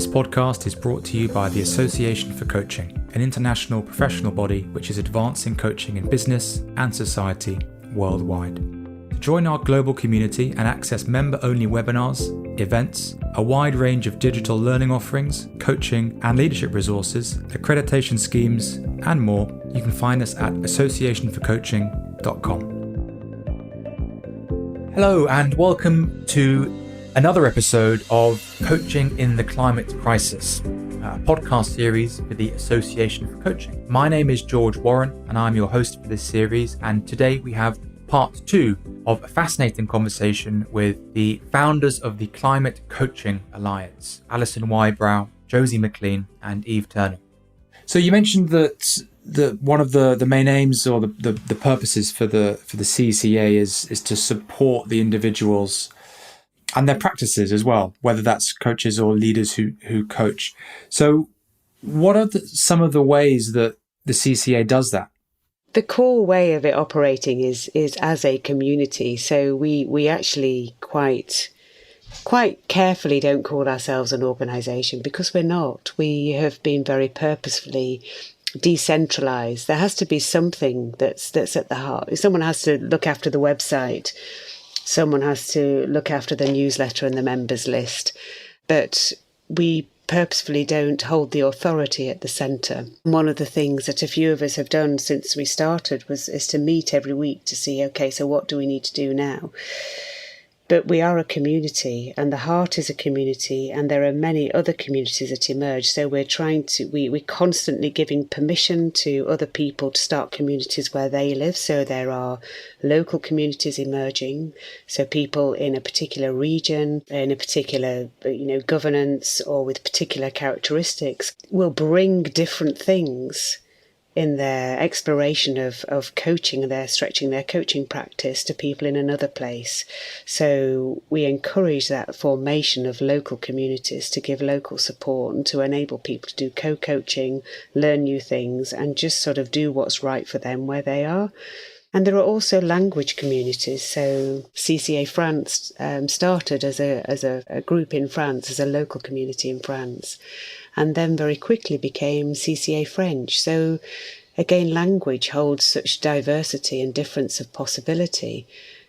This podcast is brought to you by the Association for Coaching, an international professional body which is advancing coaching in business and society worldwide. To join our global community and access member-only webinars, events, a wide range of digital learning offerings, coaching and leadership resources, accreditation schemes, and more, you can find us at associationforcoaching.com. Hello and welcome to another episode of Coaching in the Climate Crisis, a podcast series for the Association for Coaching. My name is George Warren and I'm your host for this series, and today we have part 2 of a fascinating conversation with the founders of the Climate Coaching Alliance, Alison Whybrow, Josie McLean and Eve Turner. So you mentioned that one of the main aims or the purposes for the CCA is to support the individuals and their practices as well, whether that's coaches or leaders who coach. So what are some of the ways that the CCA does that? The core way of it operating is as a community. So we actually quite carefully don't call ourselves an organisation, because we're not. We have been very purposefully decentralised. There has to be something that's at the heart. Someone has to look after the website. Someone has to look after the newsletter and the members list. But we purposefully don't hold the authority at the centre. One of the things that a few of us have done since we started is to meet every week to see, okay, so what do we need to do now? But we are a community, and the heart is a community, and there are many other communities that emerge. So we're constantly giving permission to other people to start communities where they live. So there are local communities emerging. So people in a particular region, in a particular governance, or with particular characteristics, will bring different things in their exploration of coaching, they're stretching their coaching practice to people in another place. So we encourage that formation of local communities to give local support and to enable people to do co-coaching, learn new things, and just sort of do what's right for them where they are. And there are also language communities. So CCA France started as a group in France, as a local community in France, and then very quickly became CCA French. So again, language holds such diversity and difference of possibility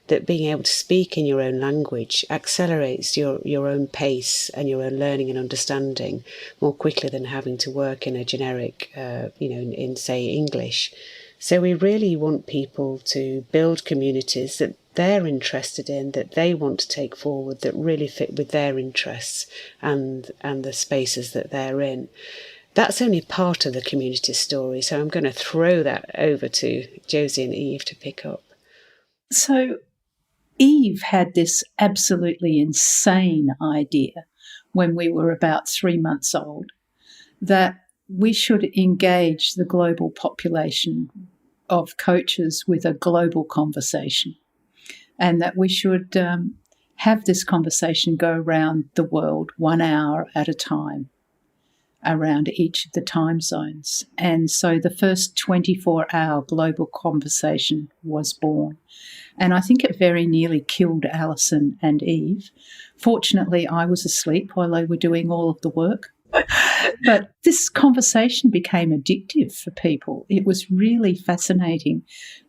that being able to speak in your own language accelerates your own pace and your own learning and understanding more quickly than having to work in a generic, in say English. So we really want people to build communities that they're interested in, that they want to take forward, that really fit with their interests and the spaces that they're in. That's only part of the community story, so I'm going to throw that over to Josie and Eve to pick up. So Eve had this absolutely insane idea when we were about 3 months old, that we should engage the global population of coaches with a global conversation, and that we should have this conversation go around the world 1 hour at a time around each of the time zones. And so the first 24-hour global conversation was born. And I think it very nearly killed Alison and Eve. Fortunately, I was asleep while they were doing all of the work. But this conversation became addictive for people. It was really fascinating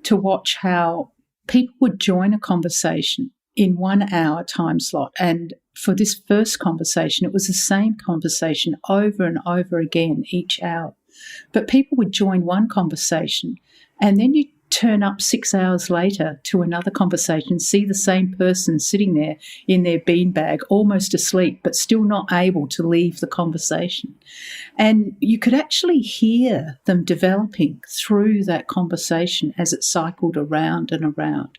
to watch how people would join a conversation in 1 hour time slot. And for this first conversation, it was the same conversation over and over again each hour. But people would join one conversation, and then you turn up 6 hours later to another conversation, see the same person sitting there in their beanbag, almost asleep, but still not able to leave the conversation. And you could actually hear them developing through that conversation as it cycled around and around.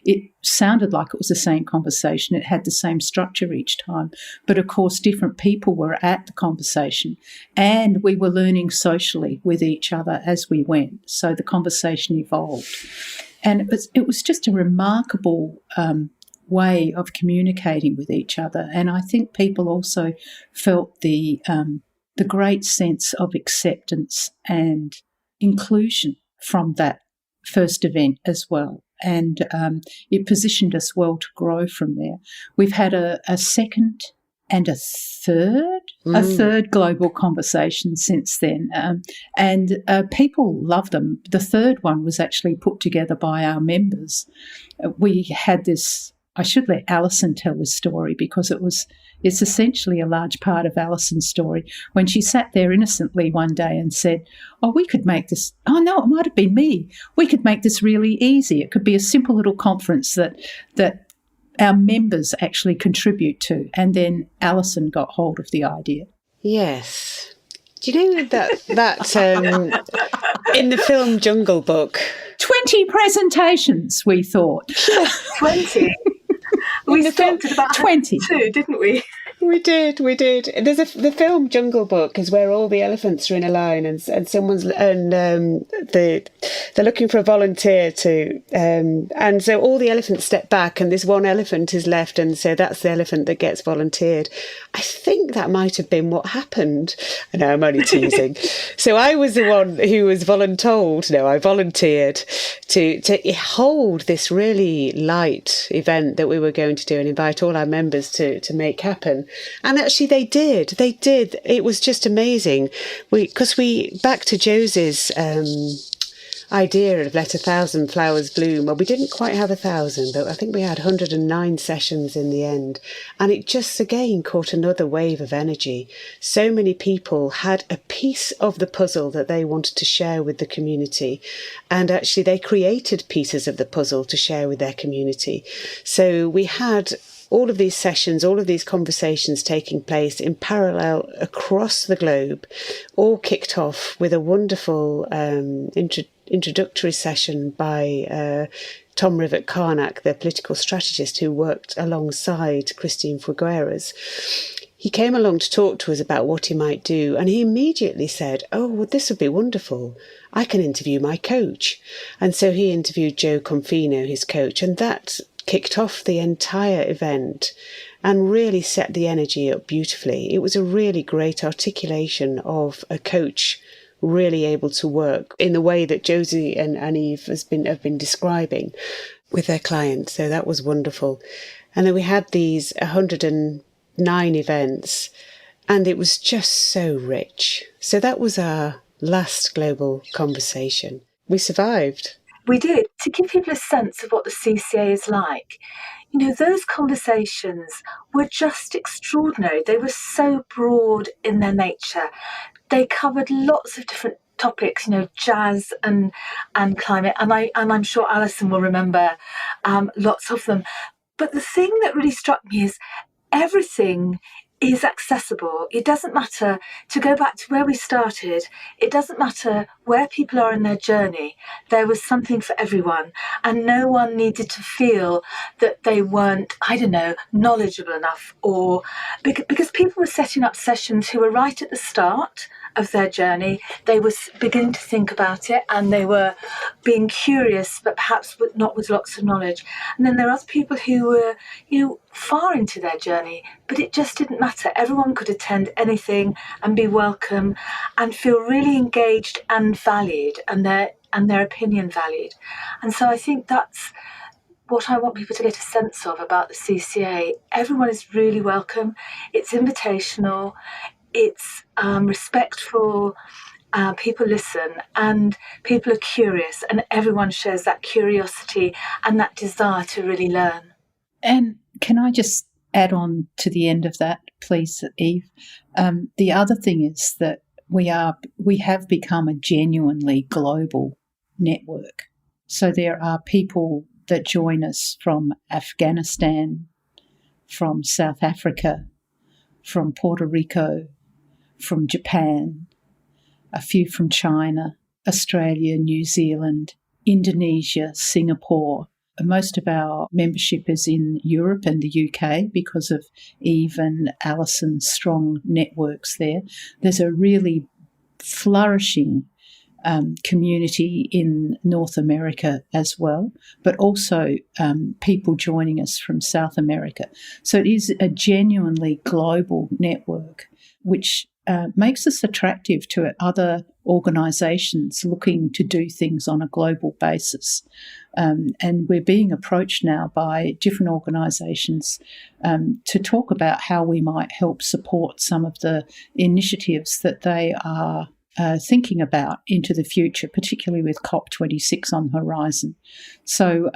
It sounded like it was the same conversation. It had the same structure each time. But, of course, different people were at the conversation, and we were learning socially with each other as we went. So the conversation evolved. And it was just a remarkable way of communicating with each other. And I think people also felt the great sense of acceptance and inclusion from that first event as well. And it positioned us well to grow from there. We've had a second and a third a third global conversation since then, and people love them. The third one was actually put together by our members. We had this. I should let Alison tell this story because it's essentially a large part of Alison's story when she sat there innocently one day and said, "Oh, we could make this. Oh no, it might have been me. We could make this really easy. It could be a simple little conference that our members actually contribute to." And then Alison got hold of the idea. Yes. Do you know that in the film Jungle Book? 20 presentations, we thought. 20? We started about 20. 2, didn't we? We did. The film Jungle Book is where all the elephants are in a line, and they're looking for a volunteer to, and so all the elephants step back, and this one elephant is left, and so that's the elephant that gets volunteered. I think that might have been what happened. I know, I'm only teasing. So I was the one who was voluntold. No, I volunteered to hold this really light event that we were going to do and invite all our members to make happen. And actually they did. It was just amazing. Because back to Josie's idea of let 1,000 flowers bloom. Well, we didn't quite have 1,000, but I think we had 109 sessions in the end. And it just again caught another wave of energy. So many people had a piece of the puzzle that they wanted to share with the community. And actually they created pieces of the puzzle to share with their community. So we had all of these sessions, all of these conversations taking place in parallel across the globe, all kicked off with a wonderful introductory session by Tom Rivett-Carnac, the political strategist who worked alongside Christine Figueres. He came along to talk to us about what he might do, and he immediately said, "Oh, well, this would be wonderful. I can interview my coach." And so he interviewed Joe Confino, his coach, and that kicked off the entire event and really set the energy up beautifully. It was a really great articulation of a coach really able to work in the way that Josie and Eve have been describing with their clients. So that was wonderful. And then we had these 109 events, and it was just so rich. So that was our last global conversation. We survived. We did. To give people a sense of what the CCA is like, those conversations were just extraordinary. They were so broad in their nature. They covered lots of different topics, jazz and climate, and I'm sure Alison will remember lots of them. But the thing that really struck me is everything is accessible. It doesn't matter, to go back to where we started, it doesn't matter where people are in their journey. There was something for everyone, and no one needed to feel that they weren't, knowledgeable enough, or because people were setting up sessions who were right at the start of their journey. They were beginning to think about it, and they were being curious, but perhaps not with lots of knowledge. And then there are other people who were, far into their journey, but it just didn't matter. Everyone could attend anything and be welcome and feel really engaged and valued, and their opinion valued. And so I think that's what I want people to get a sense of about the CCA. Everyone is really welcome. It's invitational. It's respectful. People listen, and people are curious, and everyone shares that curiosity and that desire to really learn. And can I just add on to the end of that, please, Eve? The other thing is that we have become a genuinely global network. So there are people that join us from Afghanistan, from South Africa, from Puerto Rico, from Japan, a few from China, Australia, New Zealand, Indonesia, Singapore. Most of our membership is in Europe and the UK because of Eve and Alison's strong networks there. There's a really flourishing community in North America as well, but also people joining us from South America. So it is a genuinely global network, which makes us attractive to other organisations looking to do things on a global basis. And we're being approached now by different organisations to talk about how we might help support some of the initiatives that they are thinking about into the future, particularly with COP26 on the horizon. So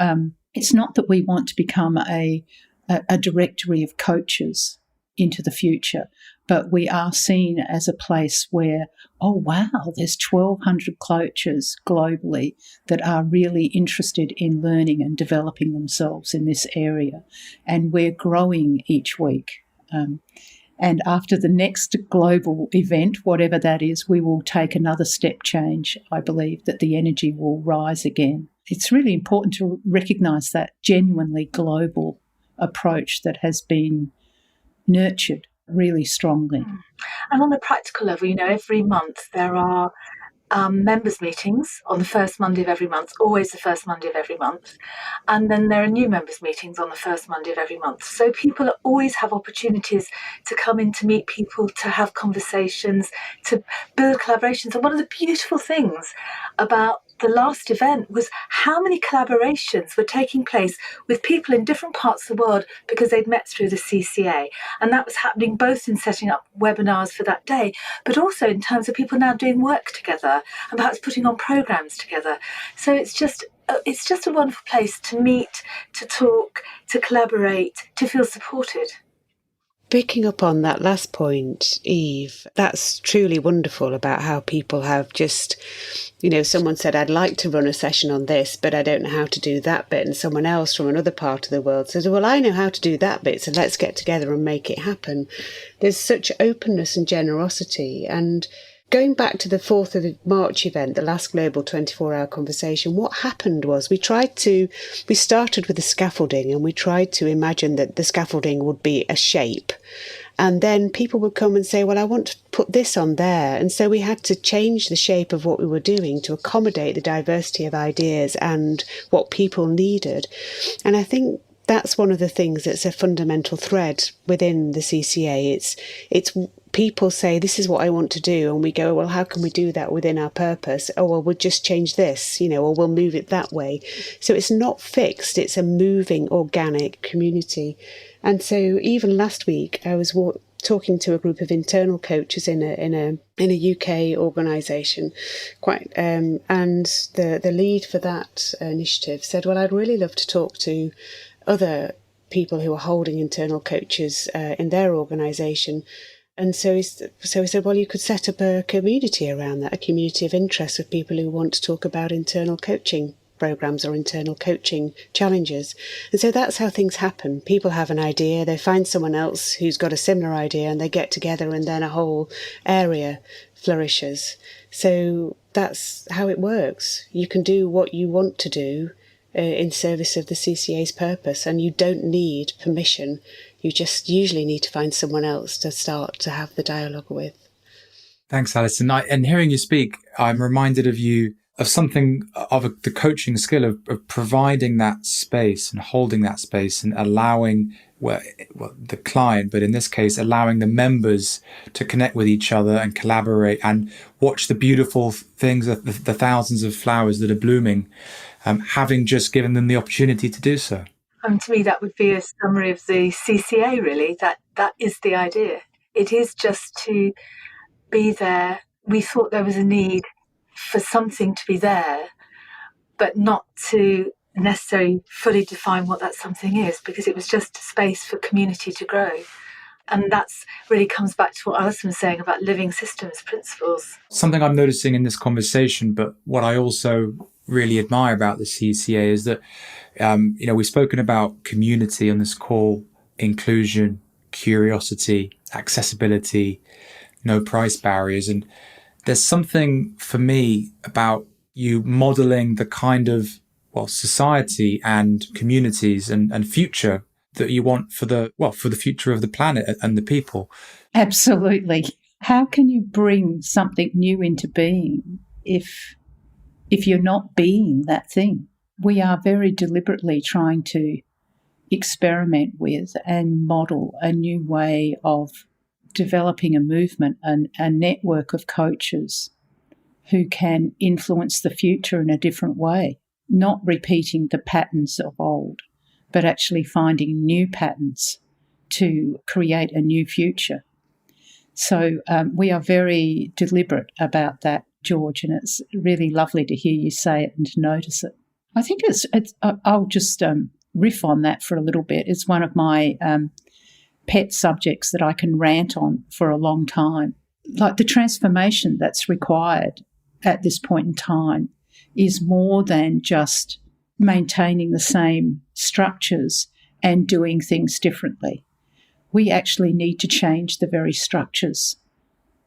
it's not that we want to become a directory of coaches into the future, but we are seen as a place where, oh wow, there's 1,200 coaches globally that are really interested in learning and developing themselves in this area, and we're growing each week. And after the next global event, whatever that is, we will take another step change. I believe that the energy will rise again. It's really important to recognise that genuinely global approach that has been nurtured really strongly. And on the practical level, every month there are members' meetings on the first Monday of every month, always the first Monday of every month. And then there are new members' meetings on the first Monday of every month. So people always have opportunities to come in, to meet people, to have conversations, to build collaborations. And one of the beautiful things about the last event was how many collaborations were taking place with people in different parts of the world because they'd met through the CCA. And that was happening both in setting up webinars for that day, but also in terms of people now doing work together and perhaps putting on programs together. So it's just a wonderful place to meet, to talk, to collaborate, to feel supported. Picking up on that last point, Eve, that's truly wonderful about how people have just, someone said, I'd like to run a session on this, but I don't know how to do that bit. And someone else from another part of the world says, well, I know how to do that bit, so let's get together and make it happen. There's such openness and generosity. And going back to the 4th of March event, the last global 24-hour conversation, what happened was we started with the scaffolding, and we tried to imagine that the scaffolding would be a shape. And then people would come and say, well, I want to put this on there. And so we had to change the shape of what we were doing to accommodate the diversity of ideas and what people needed. And I think that's one of the things that's a fundamental thread within the CCA. It's people say, this is what I want to do. And we go, well, how can we do that within our purpose? Oh, well, we'll just change this, or we'll move it that way. So it's not fixed. It's a moving, organic community. And so even last week, I was talking to a group of internal coaches in a UK organisation, and the lead for that initiative said, well, I'd really love to talk to other people who are holding internal coaches in their organisation. And so he said, well, you could set up a community around that, a community of interest with people who want to talk about internal coaching programs or internal coaching challenges. And so that's how things happen. People have an idea, they find someone else who's got a similar idea, and they get together, and then a whole area flourishes. So that's how it works. You can do what you want to do in service of the CCA's purpose, and you don't need permission. You just usually need to find someone else to start to have the dialogue with. Thanks, Alison. And hearing you speak, I'm reminded of the coaching skill of providing that space and holding that space and allowing the client, but in this case, allowing the members to connect with each other and collaborate and watch the beautiful things, the thousands of flowers that are blooming, having just given them the opportunity to do so. To me, that would be a summary of the CCA, really. That is the idea. It is just to be there. We thought there was a need for something to be there, but not to necessarily fully define what that something is, because it was just a space for community to grow. And that's really comes back to what Alison was saying about living systems principles. Something I'm noticing in this conversation, but what I also really admire about the CCA is that, we've spoken about community on this call, inclusion, curiosity, accessibility, no price barriers. And there's something for me about you modeling the kind of, society and communities and future that you want for the future of the planet and the people. Absolutely. How can you bring something new into being if you're not being that thing? We are very deliberately trying to experiment with and model a new way of developing a movement and a network of coaches who can influence the future in a different way. not repeating the patterns of old, but actually finding new patterns to create a new future. So we are very deliberate about that, George, and it's really lovely to hear you say it and to notice it. I think I'll just riff on that for a little bit. It's one of my pet subjects that I can rant on for a long time. Like the transformation that's required at this point in time is more than just maintaining the same structures and doing things differently. We actually need to change the very structures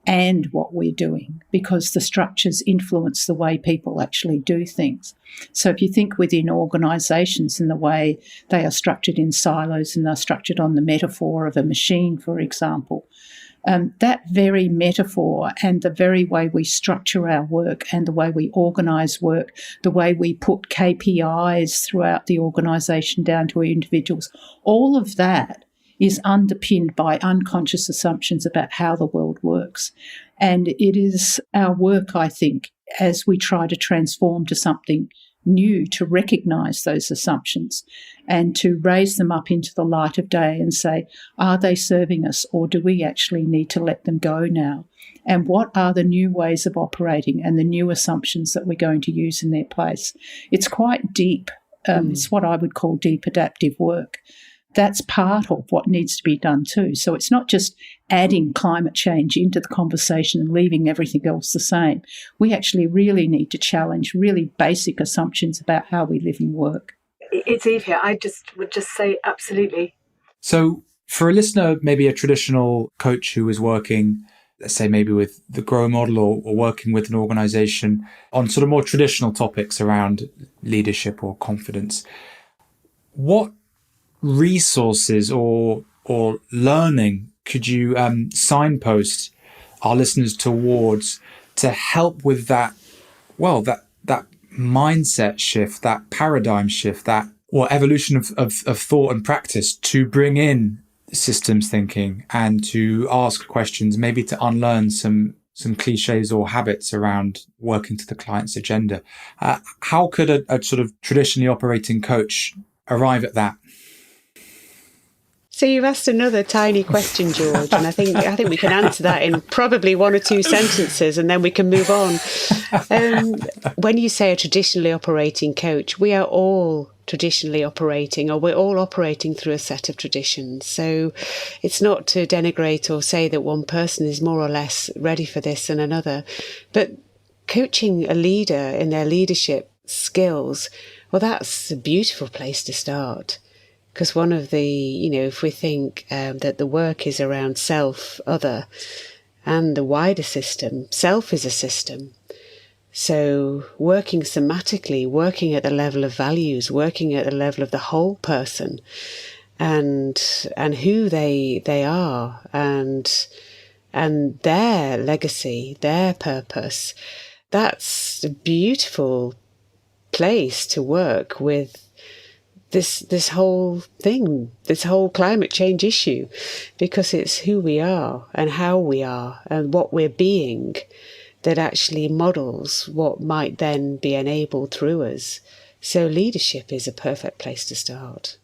and what we're doing, because the structures influence the way people actually do things. So if you think within organisations and the way they are structured in silos and they're structured on the metaphor of a machine, for example, that very metaphor and the very way we structure our work and the way we organise work, the way we put KPIs throughout the organisation down to individuals, all of that is underpinned by unconscious assumptions about how the world works. And it is our work, I think, as we try to transform to something new, to recognise those assumptions and to raise them up into the light of day and say, are they serving us, or do we actually need to let them go now? And what are the new ways of operating and the new assumptions that we're going to use in their place? It's quite deep. It's what I would call deep adaptive work. That's part of what needs to be done too. So it's not just adding climate change into the conversation and leaving everything else the same. We actually really need to challenge really basic assumptions about how we live and work. It's Eve here. I would just say absolutely. So for a listener, maybe a traditional coach who is working, let's say maybe with the Grow model or working with an organisation on sort of more traditional topics around leadership or confidence, what resources or learning could you signpost our listeners towards to help with that mindset shift, that paradigm shift, that evolution of thought and practice to bring in systems thinking and to ask questions, maybe to unlearn some cliches or habits around working to the client's agenda? How could a sort of traditionally operating coach arrive at that? So you've asked another tiny question, George, and I think we can answer that in probably one or two sentences, and then we can move on. When you say a traditionally operating coach, we are all traditionally operating, or we're all operating through a set of traditions. So it's not to denigrate or say that one person is more or less ready for this than another, but coaching a leader in their leadership skills, well, that's a beautiful place to start. Because one of the, if we think that the work is around self, other, and the wider system, self is a system. So working somatically, working at the level of values, working at the level of the whole person and who they are and their legacy, their purpose, that's a beautiful place to work with this whole thing, this whole climate change issue, because it's who we are and how we are and what we're being that actually models what might then be enabled through us. So leadership is a perfect place to start.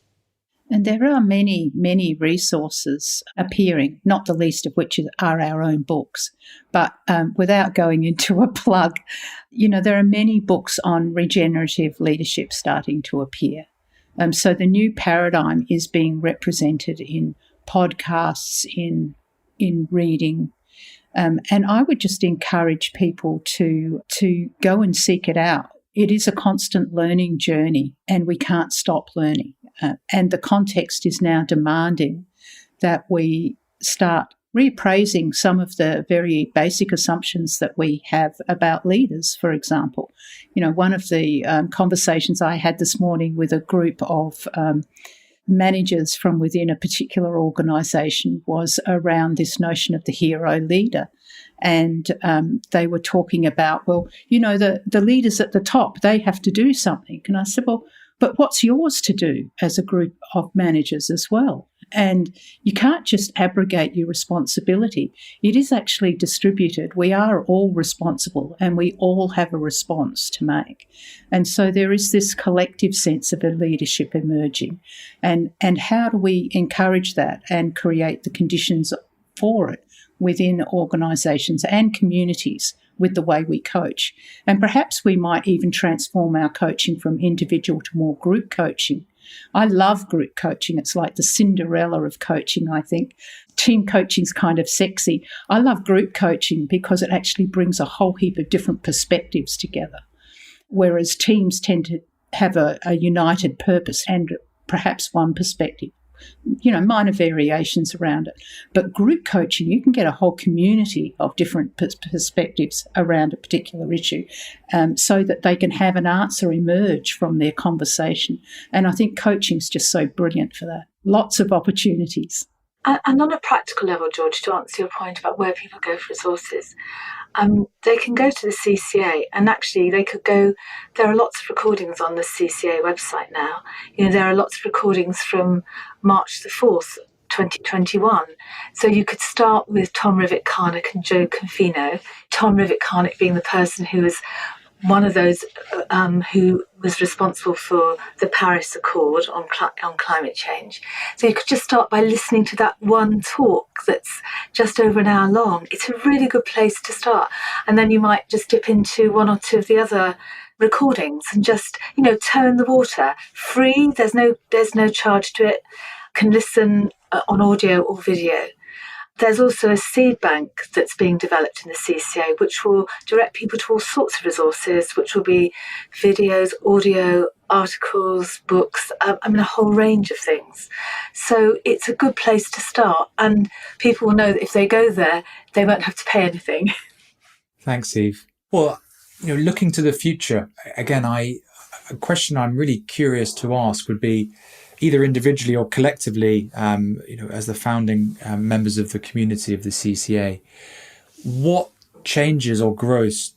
And there are many, many resources appearing, not the least of which are our own books. But without going into a plug, there are many books on regenerative leadership starting to appear. So the new paradigm is being represented in podcasts, in reading. And I would just encourage people to go and seek it out. It is a constant learning journey, and we can't stop learning. And the context is now demanding that we start reappraising some of the very basic assumptions that we have about leaders, for example. One of the conversations I had this morning with a group of managers from within a particular organisation was around this notion of the hero leader. And they were talking about, the leaders at the top, they have to do something. And I said, well, but what's yours to do as a group of managers as well? And you can't just abrogate your responsibility. It is actually distributed. We are all responsible and we all have a response to make. And so there is this collective sense of a leadership emerging. And how do we encourage that and create the conditions for it within organisations and communities with the way we coach? And perhaps we might even transform our coaching from individual to more group coaching. I love group coaching. It's like the Cinderella of coaching, I think. Team coaching's kind of sexy. I love group coaching because it actually brings a whole heap of different perspectives together, whereas teams tend to have a united purpose and perhaps one perspective. Minor variations around it. But group coaching, you can get a whole community of different perspectives around a particular issue, so that they can have an answer emerge from their conversation. And I think coaching's just so brilliant for that. Lots of opportunities. And on a practical level, George, to answer your point about where people go for resources, they can go to the CCA, and actually they could go. There are lots of recordings on the CCA website now. There are lots of recordings from March the 4th, 2021. So you could start with Tom Rivett-Carnac and Joe Confino. Tom Rivett-Carnac being the person who was one of those who was responsible for the Paris Accord on climate change. So you could just start by listening to that one talk that's just over an hour long. It's a really good place to start. And then you might just dip into one or two of the other recordings and just, tone the water. Free, there's no charge to it. Can listen on audio or video. There's also a seed bank that's being developed in the CCA, which will direct people to all sorts of resources, which will be videos, audio, articles, books, a whole range of things. So it's a good place to start. And people will know that if they go there, they won't have to pay anything. Thanks, Eve. Well, looking to the future, again, a question I'm really curious to ask would be, either individually or collectively, as the founding members of the community of the CCA, what changes or growth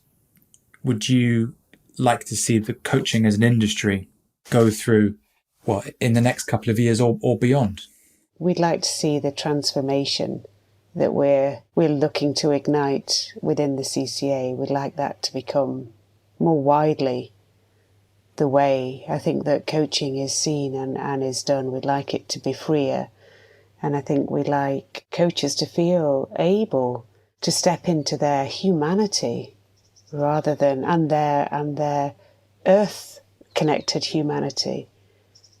would you like to see the coaching as an industry go through, in the next couple of years or beyond? We'd like to see the transformation that we're looking to ignite within the CCA. We'd like that to become more widely the way I think that coaching is seen and is done. We'd like it to be freer. And I think we'd like coaches to feel able to step into their humanity rather than, and their earth-connected humanity,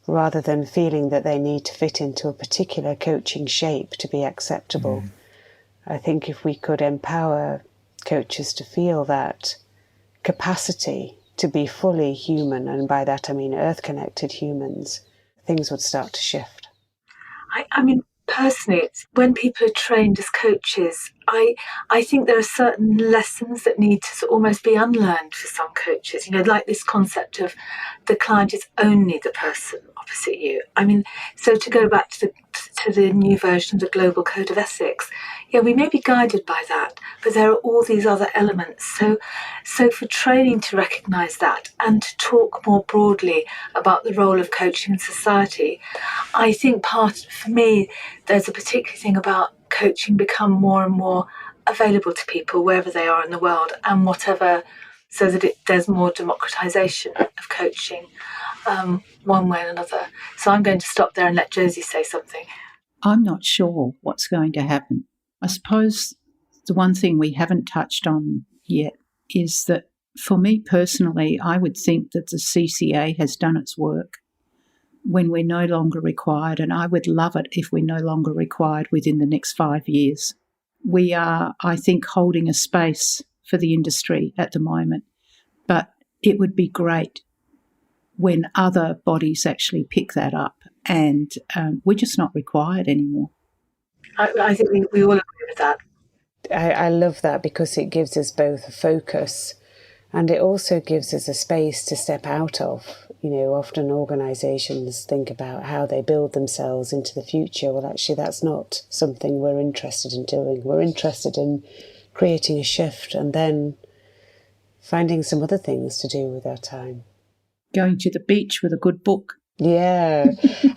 rather than feeling that they need to fit into a particular coaching shape to be acceptable. I think if we could empower coaches to feel that capacity to be fully human, and by that I mean earth-connected humans, things would start to shift. Personally, when people are trained as coaches, I think there are certain lessons that need to almost be unlearned for some coaches. Like this concept of the client is only the person opposite you. So to go back to the new version of the Global Code of Ethics, we may be guided by that, but there are all these other elements. So for training to recognise that and to talk more broadly about the role of coaching in society, I think for me, there's a particular thing about coaching become more and more available to people wherever they are in the world and whatever, so that there's more democratisation of coaching one way or another. So I'm going to stop there and let Josie say something. I'm not sure what's going to happen. I suppose the one thing we haven't touched on yet is that for me personally, I would think that the CCA has done its work when we're no longer required, and I would love it if we're no longer required within the next 5 years. We are, I think, holding a space for the industry at the moment, but it would be great when other bodies actually pick that up and we're just not required anymore. I think we all agree with that. I love that because it gives us both a focus and it also gives us a space to step out of. Often organisations think about how they build themselves into the future. Well, actually, that's not something we're interested in doing. We're interested in creating a shift and then finding some other things to do with our time. Going to the beach with a good book. Yeah,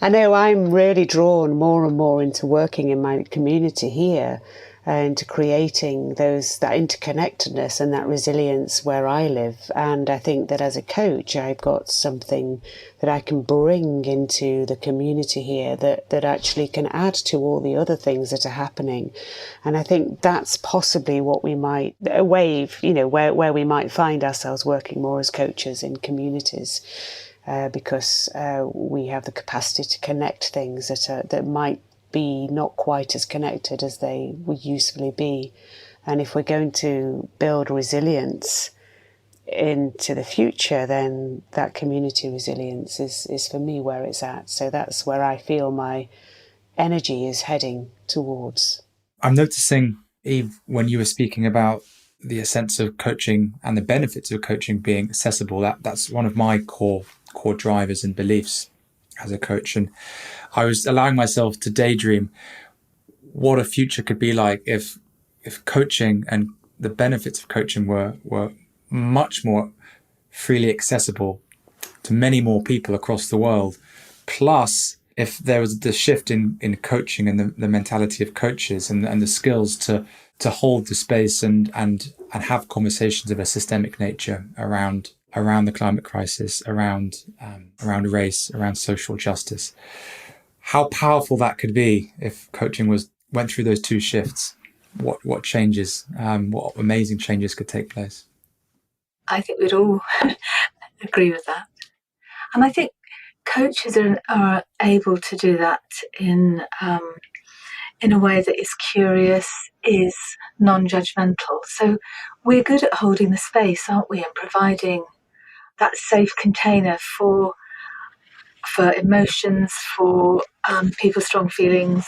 I know I'm really drawn more and more into working in my community here and to creating that interconnectedness and that resilience where I live. And I think that as a coach, I've got something that I can bring into the community here that actually can add to all the other things that are happening. And I think that's possibly what we might, a wave, where we might find ourselves working more as coaches in communities. Because we have the capacity to connect things that might be not quite as connected as they would usefully be. And if we're going to build resilience into the future, then that community resilience is for me where it's at. So that's where I feel my energy is heading towards. I'm noticing, Eve, when you were speaking about the sense of coaching and the benefits of coaching being accessible, that's one of my core drivers and beliefs as a coach. And I was allowing myself to daydream what a future could be like if coaching and the benefits of coaching were much more freely accessible to many more people across the world. Plus, if there was the shift in coaching and the mentality of coaches and the skills to hold the space and have conversations of a systemic nature around the climate crisis, around race, around social justice, how powerful that could be if coaching went through those two shifts. What changes, what amazing changes could take place. I think we'd all agree with that. And I think coaches are able to do that in a way that is curious, is non-judgmental. So we're good at holding the space, aren't we, and providing that safe container for emotions, for people's strong feelings,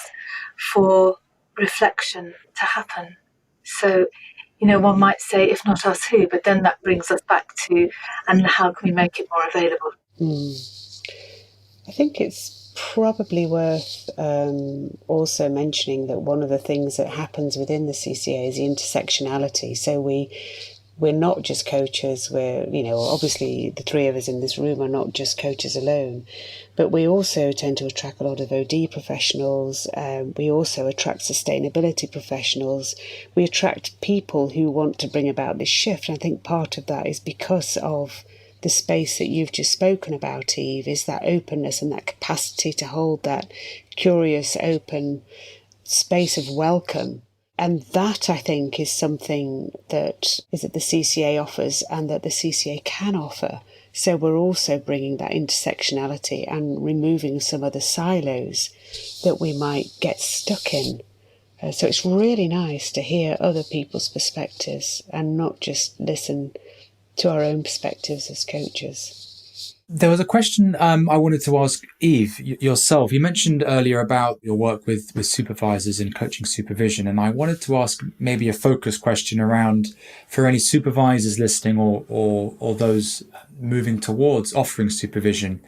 for reflection to happen. So, one might say, if not us, who? But then that brings us back to, and how can we make it more available? I think it's probably worth also mentioning that one of the things that happens within the CCA is the intersectionality. So we're not just coaches. We're, obviously the three of us in this room are not just coaches alone, but we also tend to attract a lot of OD professionals. We also attract sustainability professionals. We attract people who want to bring about this shift. And I think part of that is because of the space that you've just spoken about, Eve, is that openness and that capacity to hold that curious, open space of welcome. And that, I think, is something that the CCA offers and that the CCA can offer. So we're also bringing that intersectionality and removing some of the silos that we might get stuck in. So it's really nice to hear other people's perspectives and not just listen to our own perspectives as coaches. There was a question I wanted to ask Eve yourself. You mentioned earlier about your work with supervisors in coaching supervision, and I wanted to ask maybe a focus question around, for any supervisors listening or those moving towards offering supervision,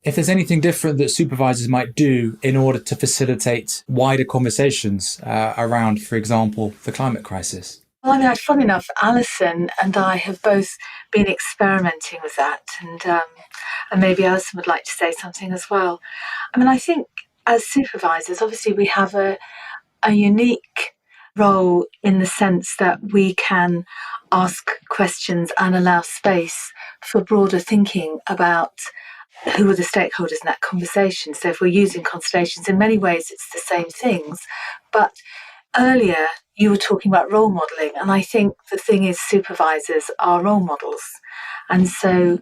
if there's anything different that supervisors might do in order to facilitate wider conversations around, for example, the climate crisis. Well, funny enough, Alison and I have both been experimenting with that, and maybe Alison would like to say something as well. I think as supervisors, obviously we have a unique role in the sense that we can ask questions and allow space for broader thinking about who are the stakeholders in that conversation. So if we're using constellations, in many ways it's the same things, but earlier you were talking about role modelling, and I think the thing is supervisors are role models. And so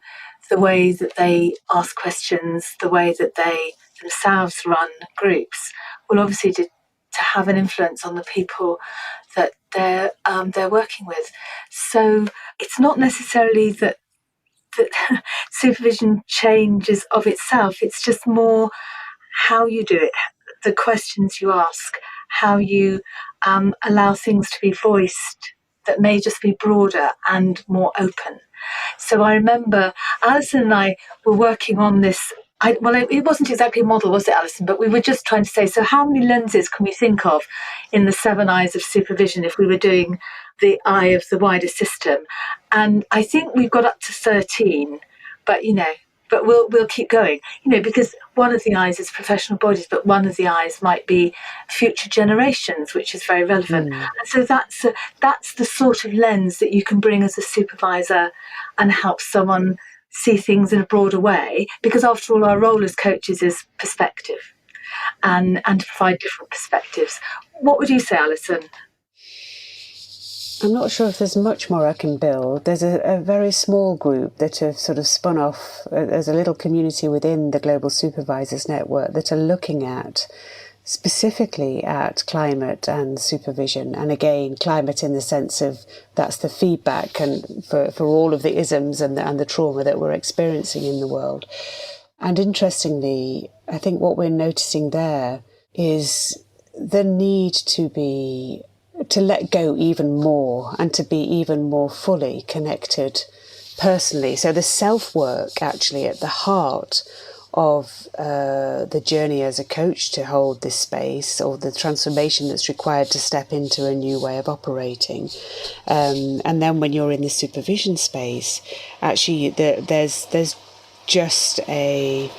the way that they ask questions, the way that they themselves run groups will obviously to have an influence on the people that they're working with. So it's not necessarily that supervision changes of itself, it's just more how you do it, the questions you ask, how you allow things to be voiced that may just be broader and more open. So I remember Alison and I were working on this. It wasn't exactly a model, was it, Alison? But we were just trying to say, so how many lenses can we think of in the 7 eyes of supervision if we were doing the eye of the wider system? And I think we've got up to 13. But, but we'll keep going, because one of the eyes is professional bodies, but one of the eyes might be future generations, which is very relevant. And so that's the sort of lens that you can bring as a supervisor and help someone see things in a broader way, because after all, our role as coaches is perspective and to provide different perspectives. What would you say, Alison? I'm not sure if there's much more I can build. There's a very small group that have sort of spun off as a little community within the Global Supervisors Network that are looking at specifically at climate and supervision. And again, climate in the sense of that's the feedback and for all of the isms and the trauma that we're experiencing in the world. And interestingly, I think what we're noticing there is the need to let go even more and to be even more fully connected personally. So the self-work actually at the heart of the journey as a coach to hold this space, or the transformation that's required to step into a new way of operating. And then when you're in the supervision space, actually there's just an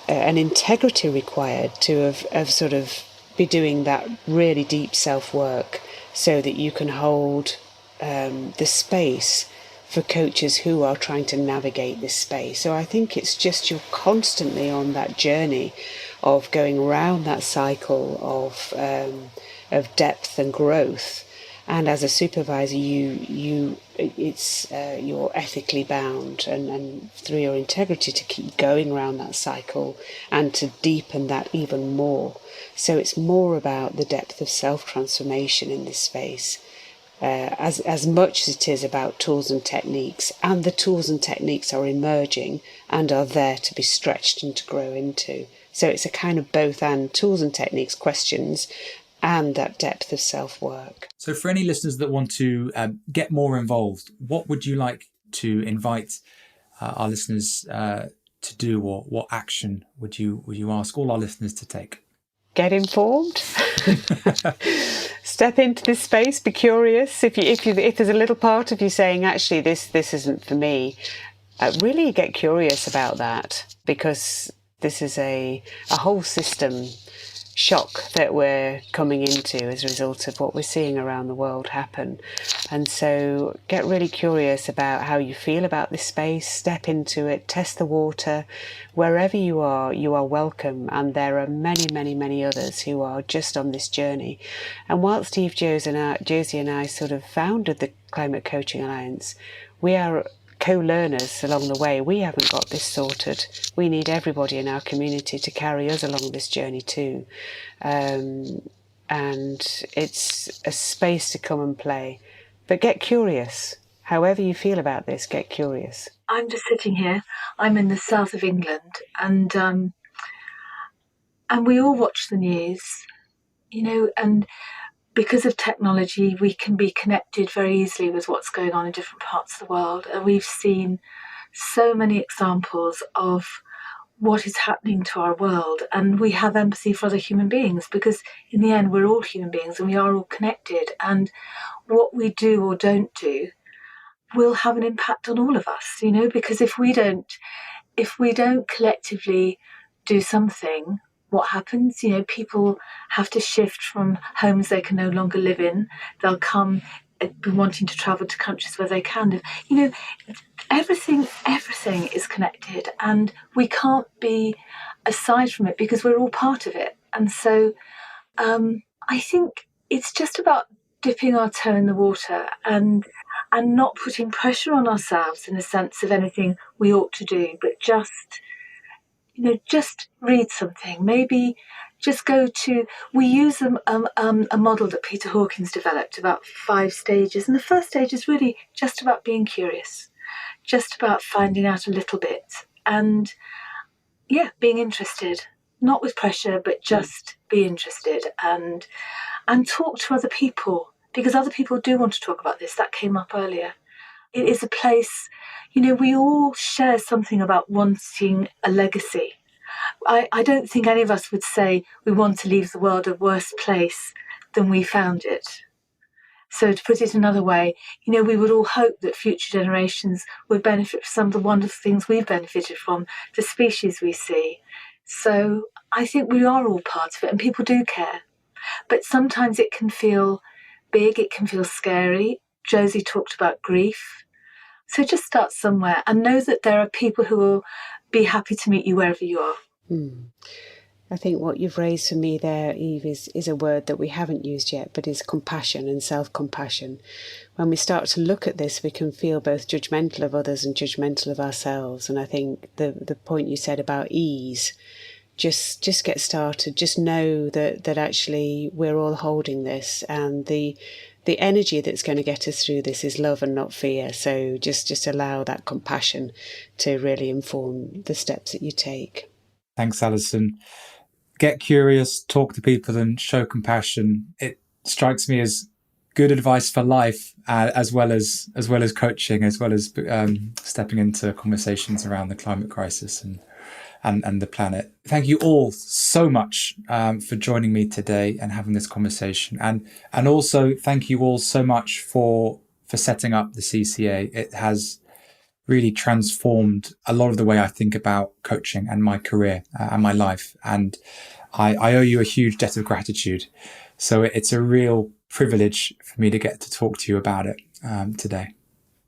integrity required to have sort of be doing that really deep self-work so that you can hold the space for coaches who are trying to navigate this space. So I think it's just you're constantly on that journey of going around that cycle of depth and growth. And as a supervisor, you're ethically bound and through your integrity to keep going around that cycle and to deepen that even more. So it's more about the depth of self-transformation in this space, as much as it is about tools and techniques. And the tools and techniques are emerging and are there to be stretched and to grow into. So it's a kind of both and, tools and techniques, questions, and that depth of self-work. So for any listeners that want to get more involved, what would you like to invite our listeners to do, or what action would you ask all our listeners to take? Get informed. Step into this space. Be curious. If there's a little part of you saying, actually, this isn't for me, really get curious about that, because this is a whole system shock that we're coming into as a result of what we're seeing around the world happen. And so get really curious about how you feel about this space, step into it, test the water. Wherever you are welcome, and there are many, many, many others who are just on this journey. And while Steve, Josie and I sort of founded the Climate Coaching Alliance, we are co-learners along the way. We haven't got this sorted. We need everybody in our community to carry us along this journey too. And it's a space to come and play. But get curious. However you feel about this, get curious. I'm just sitting here. I'm in the south of England, and we all watch the news, and because of technology, we can be connected very easily with what's going on in different parts of the world. And we've seen so many examples of what is happening to our world. And we have empathy for other human beings, because in the end, we're all human beings and we are all connected. And what we do or don't do will have an impact on all of us, because if we don't collectively do something, what happens? People have to shift from homes they can no longer live in. They'll come wanting to travel to countries where they can live. Everything is connected, and we can't be aside from it because we're all part of it. And so I think it's just about dipping our toe in the water and not putting pressure on ourselves in the sense of anything we ought to do, but just read something. Maybe just go to. We use a model that Peter Hawkins developed about 5 stages, and the first stage is really just about being curious, just about finding out a little bit, and being interested, not with pressure, but just be interested and talk to other people, because other people do want to talk about this. That came up earlier. It is a place, we all share something about wanting a legacy. I don't think any of us would say we want to leave the world a worse place than we found it. So to put it another way, we would all hope that future generations would benefit from some of the wonderful things we've benefited from, the species we see. So I think we are all part of it and people do care. But sometimes it can feel big, it can feel scary. Josie talked about grief. So just start somewhere and know that there are people who will be happy to meet you wherever you are. I think what you've raised for me there, Eve, is a word that we haven't used yet, but is compassion and self-compassion. When we start to look at this, we can feel both judgmental of others and judgmental of ourselves. And I think the point you said about ease, just get started. Just know that actually we're all holding this, and the energy that's going to get us through this is love and not fear. So just allow that compassion to really inform the steps that you take. Thanks, Alison. Get curious, talk to people and show compassion. It strikes me as good advice for life, as well as coaching, as well as stepping into conversations around the climate crisis and the planet. Thank you all so much for joining me today and having this conversation. And also thank you all so much for setting up the CCA. It has really transformed a lot of the way I think about coaching and my career and my life. And I owe you a huge debt of gratitude. So it's a real privilege for me to get to talk to you about it today.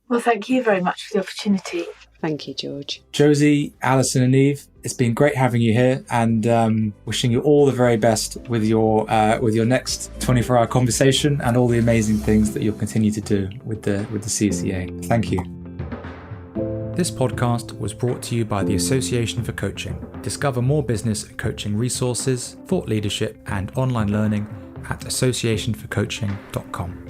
Well, thank you very much for the opportunity. Thank you, George. Josie, Alison and Eve, it's been great having you here, and wishing you all the very best with your next 24-hour conversation and all the amazing things that you'll continue to do with the CCA. Thank you. This podcast was brought to you by the Association for Coaching. Discover more business and coaching resources, thought leadership and online learning at associationforcoaching.com.